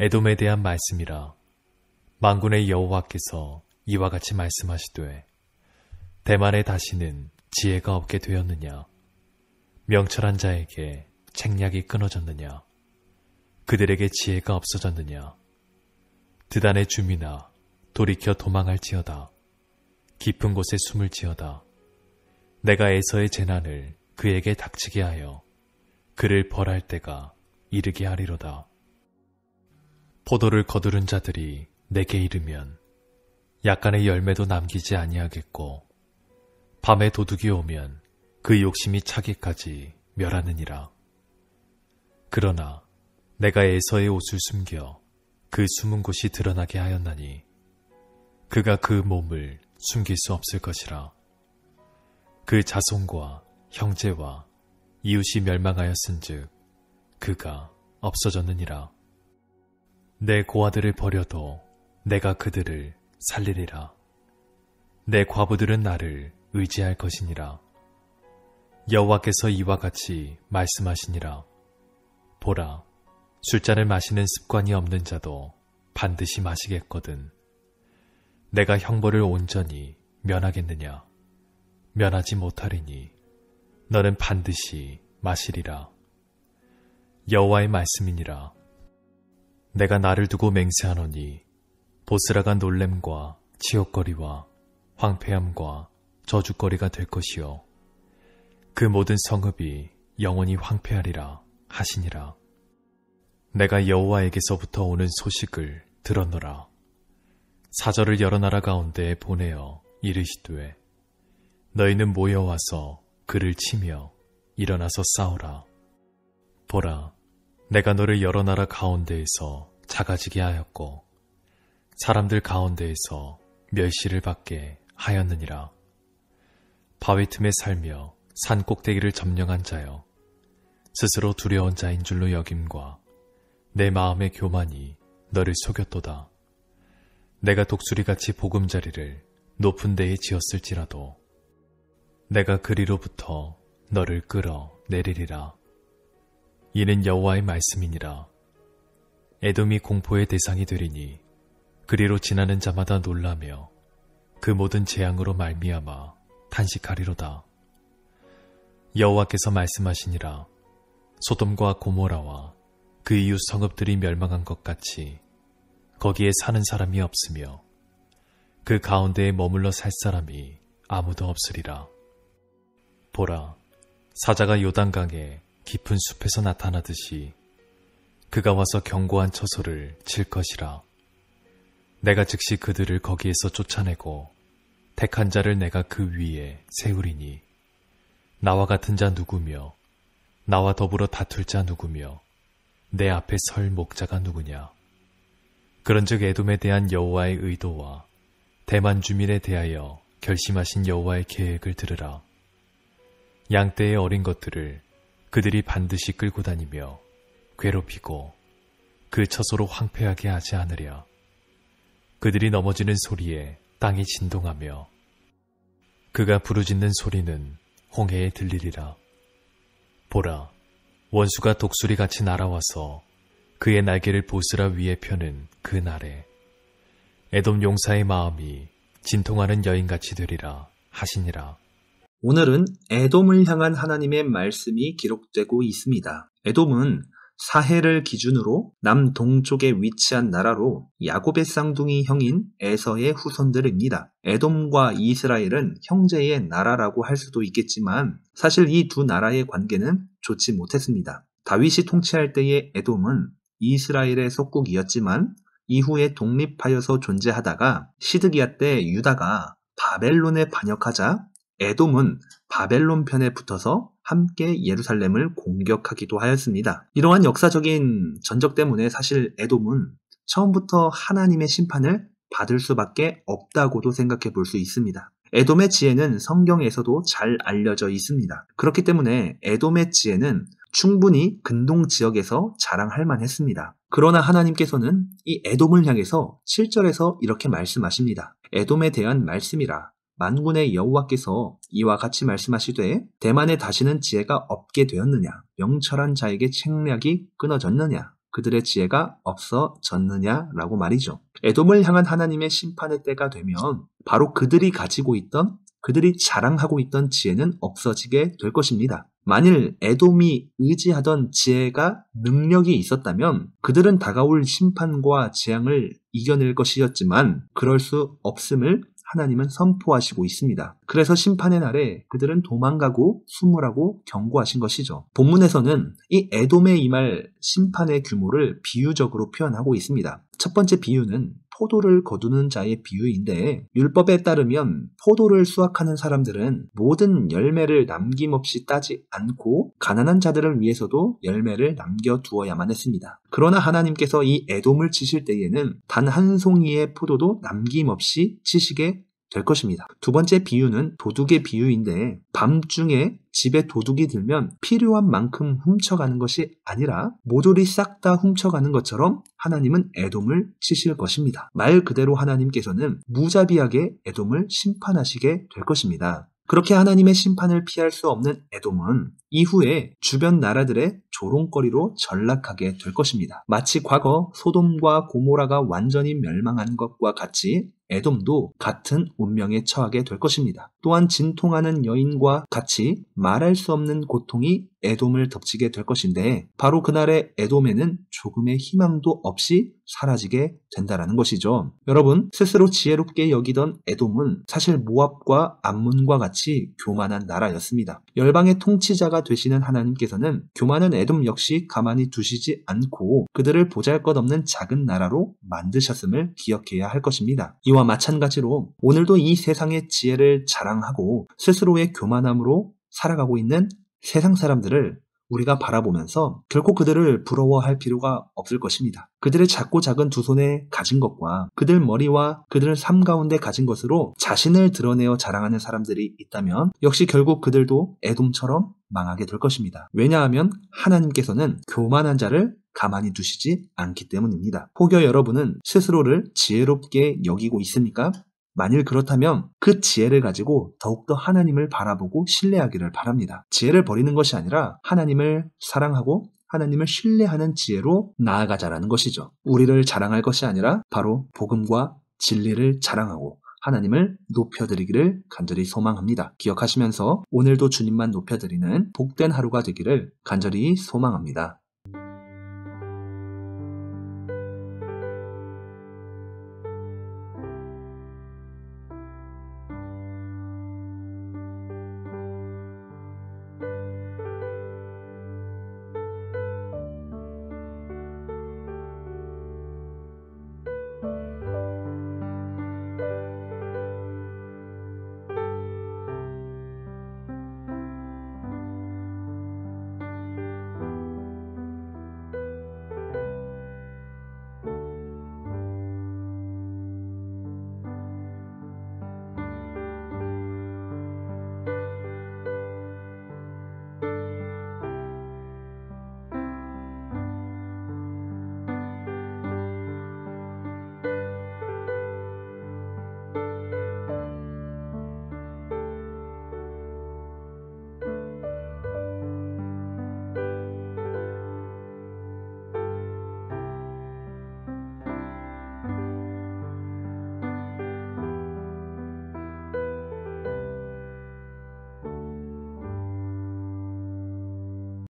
에돔에 대한 말씀이라. 만군의 여호와께서 이와 같이 말씀하시되 대만에 다시는 지혜가 없게 되었느냐? 명철한 자에게 책략이 끊어졌느냐? 그들에게 지혜가 없어졌느냐? 드단의 주민아, 돌이켜 도망할지어다. 깊은 곳에 숨을지어다. 내가 에서의 재난을 그에게 닥치게 하여 그를 벌할 때가 이르게 하리로다. 포도를 거두른 자들이 내게 이르면 약간의 열매도 남기지 아니하겠고 밤에 도둑이 오면 그 욕심이 차기까지 멸하느니라. 그러나 내가 에서의 옷을 숨겨 그 숨은 곳이 드러나게 하였나니 그가 그 몸을 숨길 수 없을 것이라. 그 자손과 형제와 이웃이 멸망하였은즉 그가 없어졌느니라. 내 고아들을 버려도 내가 그들을 살리리라. 내 과부들은 나를 의지할 것이니라. 여호와께서 이와 같이 말씀하시니라. 보라, 술잔을 마시는 습관이 없는 자도 반드시 마시겠거든. 내가 형벌을 온전히 면하겠느냐? 면하지 못하리니 너는 반드시 마시리라. 여호와의 말씀이니라. 내가 나를 두고 맹세하노니 보스라가 놀램과 치욕거리와 황폐함과 저주거리가 될 것이요 그 모든 성읍이 영원히 황폐하리라 하시니라. 내가 여호와에게서부터 오는 소식을 들었노라. 사절을 여러 나라 가운데에 보내어 이르시되 너희는 모여와서 그를 치며 일어나서 싸우라. 보라, 내가 너를 여러 나라 가운데에서 작아지게 하였고 사람들 가운데에서 멸시를 받게 하였느니라. 바위 틈에 살며 산 꼭대기를 점령한 자여, 스스로 두려운 자인 줄로 여김과 내 마음의 교만이 너를 속였도다. 내가 독수리같이 보금자리를 높은 데에 지었을지라도 내가 그리로부터 너를 끌어 내리리라. 이는 여호와의 말씀이니라. 에돔이 공포의 대상이 되리니 그리로 지나는 자마다 놀라며 그 모든 재앙으로 말미암아 탄식하리로다. 여호와께서 말씀하시니라. 소돔과 고모라와 그 이웃 성읍들이 멸망한 것 같이 거기에 사는 사람이 없으며 그 가운데에 머물러 살 사람이 아무도 없으리라. 보라, 사자가 요단강에 깊은 숲에서 나타나듯이 그가 와서 견고한 처소를 칠 것이라. 내가 즉시 그들을 거기에서 쫓아내고 택한 자를 내가 그 위에 세우리니 나와 같은 자 누구며 나와 더불어 다툴 자 누구며 내 앞에 설 목자가 누구냐. 그런즉 에돔에 대한 여호와의 의도와 대만 주민에 대하여 결심하신 여호와의 계획을 들으라. 양떼의 어린 것들을 그들이 반드시 끌고 다니며 괴롭히고 그 처소로 황폐하게 하지 않으랴. 그들이 넘어지는 소리에 땅이 진동하며 그가 부르짖는 소리는 홍해에 들리리라. 보라, 원수가 독수리같이 날아와서 그의 날개를 보스라 위에 펴는 그 날에 에돔 용사의 마음이 진통하는 여인같이 되리라 하시니라. 오늘은 에돔을 향한 하나님의 말씀이 기록되고 있습니다. 에돔은 사해를 기준으로 남동쪽에 위치한 나라로 야곱의 쌍둥이 형인 에서의 후손들입니다. 에돔과 이스라엘은 형제의 나라라고 할 수도 있겠지만 사실 이 두 나라의 관계는 좋지 못했습니다. 다윗이 통치할 때의 에돔은 이스라엘의 속국이었지만 이후에 독립하여서 존재하다가 시드기야 때 유다가 바벨론에 반역하자 에돔은 바벨론 편에 붙어서 함께 예루살렘을 공격하기도 하였습니다. 이러한 역사적인 전적 때문에 사실 에돔은 처음부터 하나님의 심판을 받을 수밖에 없다고도 생각해 볼 수 있습니다. 에돔의 지혜는 성경에서도 잘 알려져 있습니다. 그렇기 때문에 에돔의 지혜는 충분히 근동 지역에서 자랑할 만했습니다. 그러나 하나님께서는 이 에돔을 향해서 7절에서 이렇게 말씀하십니다. 에돔에 대한 말씀이라. 만군의 여호와께서 이와 같이 말씀하시되 대만에 다시는 지혜가 없게 되었느냐? 명철한 자에게 책략이 끊어졌느냐? 그들의 지혜가 없어졌느냐라고 말이죠. 에돔을 향한 하나님의 심판의 때가 되면 바로 그들이 가지고 있던, 그들이 자랑하고 있던 지혜는 없어지게 될 것입니다. 만일 에돔이 의지하던 지혜가 능력이 있었다면 그들은 다가올 심판과 재앙을 이겨낼 것이었지만 그럴 수 없음을 하나님은 선포하시고 있습니다. 그래서 심판의 날에 그들은 도망가고 숨으라고 경고하신 것이죠. 본문에서는 이 에돔에 임할 심판의 규모를 비유적으로 표현하고 있습니다. 첫 번째 비유는 포도를 거두는 자의 비유인데, 율법에 따르면 포도를 수확하는 사람들은 모든 열매를 남김없이 따지 않고 가난한 자들을 위해서도 열매를 남겨두어야만 했습니다. 그러나 하나님께서 이 에돔을 치실 때에는 단 한 송이의 포도도 남김없이 치시게 될 것입니다. 두 번째 비유는 도둑의 비유인데, 밤중에 집에 도둑이 들면 필요한 만큼 훔쳐가는 것이 아니라 모조리 싹 다 훔쳐가는 것처럼 하나님은 에돔을 치실 것입니다. 말 그대로 하나님께서는 무자비하게 에돔을 심판하시게 될 것입니다. 그렇게 하나님의 심판을 피할 수 없는 에돔은 이후에 주변 나라들의 조롱거리로 전락하게 될 것입니다. 마치 과거 소돔과 고모라가 완전히 멸망한 것과 같이 에돔도 같은 운명에 처하게 될 것입니다. 또한 진통하는 여인과 같이 말할 수 없는 고통이 에돔을 덮치게 될 것인데, 바로 그날의 에돔에는 조금의 희망도 없이 사라지게 된다는 것이죠. 여러분, 스스로 지혜롭게 여기던 에돔은 사실 모압과 암몬과 같이 교만한 나라였습니다. 열방의 통치자가 되시는 하나님께서는 교만한 에돔 역시 가만히 두시지 않고 그들을 보잘것없는 작은 나라로 만드셨음을 기억해야 할 것입니다. 이와 마찬가지로 오늘도 이 세상의 지혜를 자랑하고 스스로의 교만함으로 살아가고 있는 세상 사람들을 우리가 바라보면서 결코 그들을 부러워할 필요가 없을 것입니다. 그들의 작고 작은 두 손에 가진 것과 그들 머리와 그들 삶 가운데 가진 것으로 자신을 드러내어 자랑하는 사람들이 있다면 역시 결국 그들도 에돔처럼 망하게 될 것입니다. 왜냐하면 하나님께서는 교만한 자를 가만히 두시지 않기 때문입니다. 혹여 여러분은 스스로를 지혜롭게 여기고 있습니까? 만일 그렇다면 그 지혜를 가지고 더욱더 하나님을 바라보고 신뢰하기를 바랍니다. 지혜를 버리는 것이 아니라 하나님을 사랑하고 하나님을 신뢰하는 지혜로 나아가자라는 것이죠. 우리를 자랑할 것이 아니라 바로 복음과 진리를 자랑하고 하나님을 높여드리기를 간절히 소망합니다. 기억하시면서 오늘도 주님만 높여드리는 복된 하루가 되기를 간절히 소망합니다.